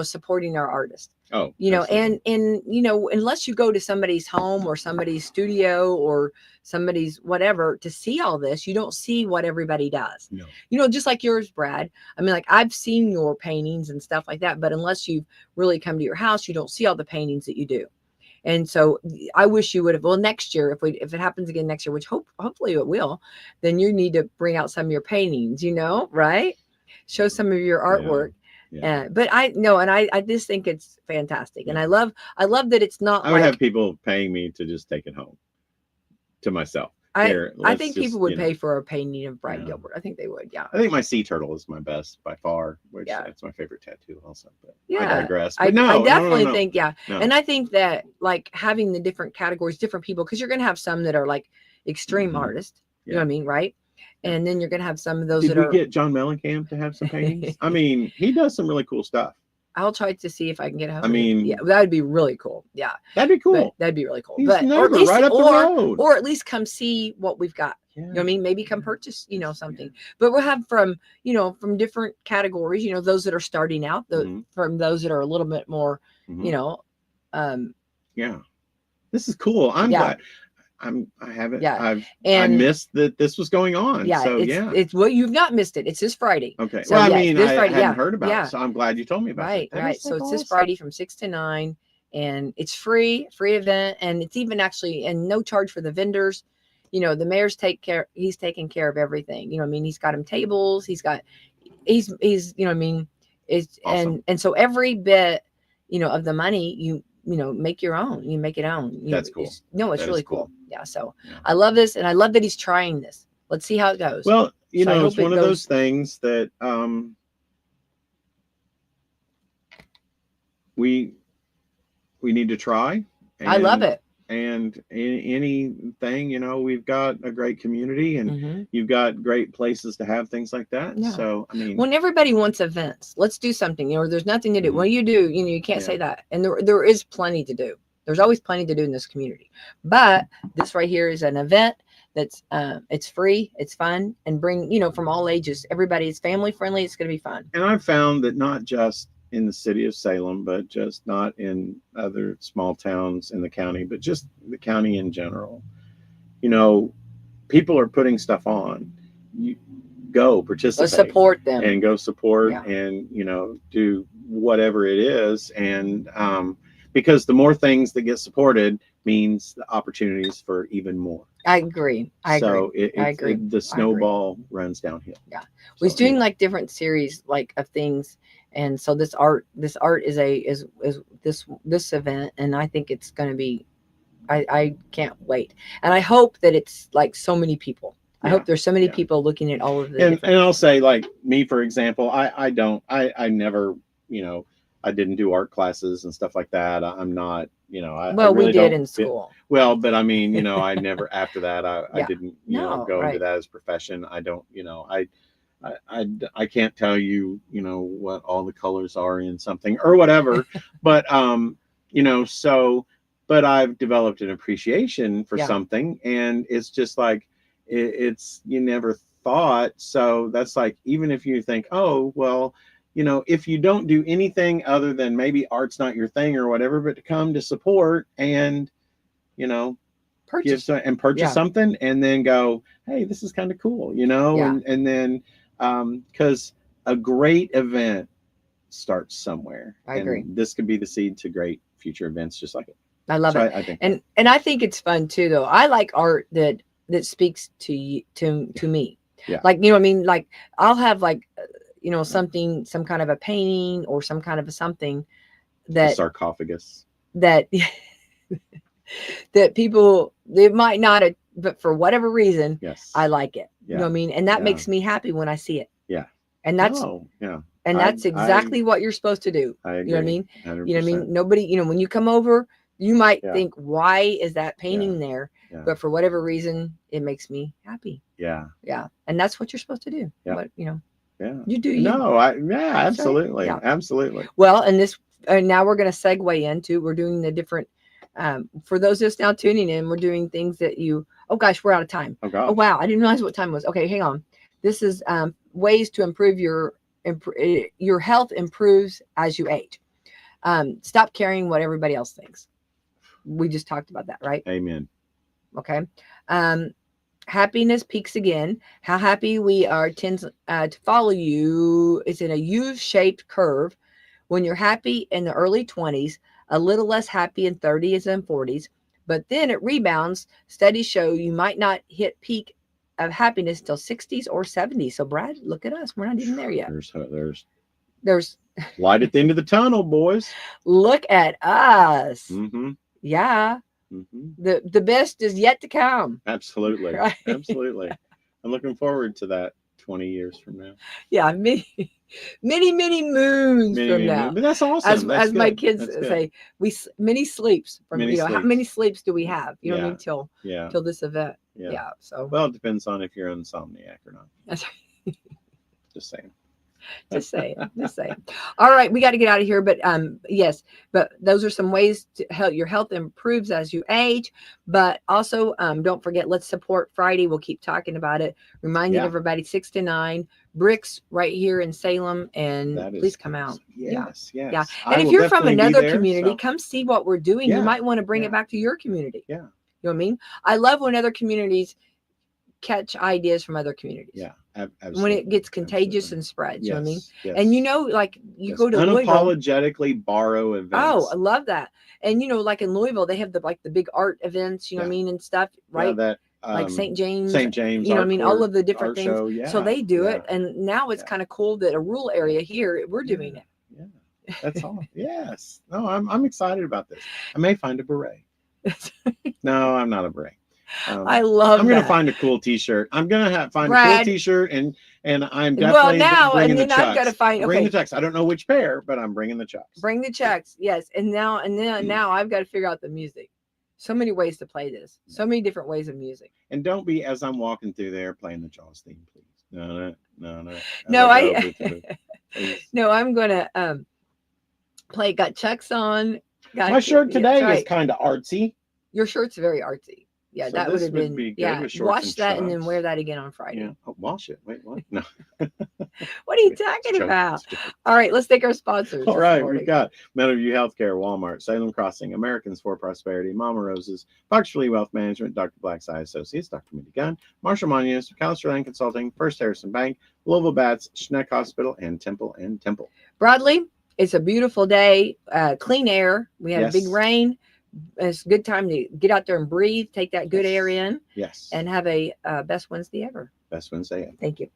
supporting our artists. Oh, and unless you go to somebody's home or somebody's studio or somebody's whatever to see all this, you don't see what everybody does. No. Just like yours, Brad. I mean, like I've seen your paintings and stuff like that, but unless you've really come to your house, you don't see all the paintings that you do. And so I wish you would have, well, next year, if it happens again next year, which hopefully it will, then you need to bring out some of your paintings, right? Show some of your artwork. Yeah. But I just think it's fantastic. Yeah. And I love that it's not I would have people paying me to just take it home to myself. I think people would pay for a painting of Brad Gilbert. I think they would. Yeah. I think my sea turtle is my best by far, which that's my favorite tattoo also. But yeah. I digress. But I definitely think, No. And I think that like having the different categories, different people, because you're going to have some that are like extreme artists, you know what I mean? Right. And then you're going to have some of those Did we get John Mellencamp to have some paintings? I mean, he does some really cool stuff. I'll try to see if I can get a hold of him. Yeah, that would be really cool. Yeah. That'd be cool. That'd be really cool. He's never right up the road. Or at least come see what we've got. Yeah. You know what I mean? Maybe come purchase, something. Yeah. But we'll have from different categories, those that are starting out, from those that are a little bit more, yeah. This is cool. I'm glad. I haven't. Yeah. I missed that this was going on. Yeah. So it's well, you've not missed it. It's this Friday. Okay. So, well, I mean, this Friday, I hadn't heard about it, so I'm glad you told me about it. Right. So it's this Friday from 6 to 9, and it's free event, and it's even actually and no charge for the vendors. The mayor's he's taking care of everything. I mean, he's got him tables. He's I mean, it's awesome. and so every bit, of the money you make your own. You make it own. That's cool. It's really cool. Yeah. So I love this, and I love that he's trying this. Let's see how it goes. Well, it's one of those things that we need to try. And, I love it. And anything, we've got a great community, and you've got great places to have things like that. Yeah. So, I mean, when everybody wants events, let's do something, there's nothing to do. What do, you can't say that. And there is plenty to do. There's always plenty to do in this community, but this right here is an event that's, it's free, it's fun, and bring, from all ages, everybody. It's family friendly. It's going to be fun. And I've found that not just in the city of Salem, but just not in other small towns in the county, but just the county in general. People are putting stuff on. You go participate. Let's support them and go support and, do whatever it is. And because the more things that get supported means the opportunities for even more. I agree. I agree. The snowball runs downhill. Yeah. We're doing like different series of things. And so this art is this event, and I think it's going to be, I can't wait. And I hope that it's like so many people. I hope there's so many people looking at all of this. And I'll say, like me, for example, I never, I didn't do art classes and stuff like that. I'm not, well, we did in school. But I mean, I never, after that, I didn't, go into that as a profession. I don't, I can't tell you, what all the colors are in something or whatever, but, but I've developed an appreciation for something, and it's just like, it's, you never thought. So that's like, even if you think, oh, well, you know, if you don't do anything other than maybe art's not your thing or whatever, but to come to support and, you know, purchase something and then go, hey, this is kind of cool, you know, and then because a great event starts somewhere. I agree. This could be the seed to great future events just like it. I love it. I think and I think it's fun too, though. I like art that speaks to you, to me. Yeah. Like, you know what I mean? Like I'll have like, you know, something, some kind of a painting or some kind of a something that a sarcophagus that that people, they might not, but for whatever reason, I like it. You know what I mean? And that makes me happy when I see it. Yeah. And that's and that's exactly what you're supposed to do. I agree. You know what I mean? 100%. You know what I mean? Nobody, you know, when you come over, you might think, why is that painting there? But for whatever reason, it makes me happy. Yeah. Yeah. And that's what you're supposed to do. Yeah. But, you know, you do you. No, absolutely. Right. Absolutely. Well, and this, now we're going to segue into, we're doing the different, for those just now tuning in, we're doing things that you, oh gosh, we're out of time. Oh wow. I didn't realize what time it was. Okay, hang on. This is ways to improve your health improves as you age. Stop caring what everybody else thinks. We just talked about that, right? Amen. Okay. Happiness peaks again. How happy we are tends to follow you is in a U-shaped curve. When you're happy in the early 20s, a little less happy in 30s and 40s, but then it rebounds. Studies show you might not hit peak of happiness till 60s or 70s. So Brad, look at us. We're not even there yet. There's light at the end of the tunnel, boys. Look at us. Mm-hmm. Yeah. Mm-hmm. The best is yet to come. Absolutely. Right? Absolutely. I'm looking forward to that 20 years from now. Yeah, many moons from now. But that's awesome. As my kids say, many sleeps from how many sleeps do we have? You know what I mean? Till this event. Yeah. So well, it depends on if you're insomniac or not. That's right. Just saying. Just saying. All right, we got to get out of here. But yes, but those are some ways to help your health improves as you age. But also, don't forget, let's support Friday. We'll keep talking about it. Reminding everybody 6 to 9 Bricks right here in Salem, and please come out. Yes. Yeah. And if you're from another community, come see what we're doing. You might want to bring it back to your community. Yeah. You know what I mean? I love when other communities catch ideas from other communities. Yeah. Absolutely. When it gets contagious and spreads, you know what I mean? Yes. And you know, like you go to unapologetically Louisville, borrow events. Oh, I love that. And you know, like in Louisville, they have the big art events, you know what I mean, and stuff, right? That like St. James, you know what I mean, all of the different things. Show, so they do it, and now it's kind of cool that a rural area here we're doing it. Yeah, that's all. Yes. No, I'm excited about this. I may find a beret. No, I'm not a beret. I love. I'm going to find a cool T-shirt. I'm going to find a cool T-shirt, and I'm definitely bringing the chucks. I've got to find. Bring the chucks. I don't know which pair, but I'm bringing the chucks. Bring the chucks, yes. And now I've got to figure out the music. So many ways to play this. So many different ways of music. And don't be as I'm walking through there playing the Jaws theme, please. No. No, I'm going to play. Got chucks on. My shirt today is kind of artsy. Your shirt's very artsy. Yeah, so that would have been wash that and then wear that again on Friday. Yeah. Oh, wash it. Wait, what? No. What are you talking about? All right, let's take our sponsors. All right, we've got Meadowview Healthcare, Walmart, Salem Crossing, Americans for Prosperity, Mama Roses, Fox Lee Wealth Management, Dr. Black's Eye Associates, Dr. Mindy Gunn, Marshall Munoz, McAllister Land Consulting, First Harrison Bank, Louisville Bats, Schneck Hospital, and Temple and Temple. Broadly, it's a beautiful day, clean air. We had a big rain. It's a good time to get out there and breathe, take that good air in. Yes. And have a best Wednesday ever. Best Wednesday ever. Thank you.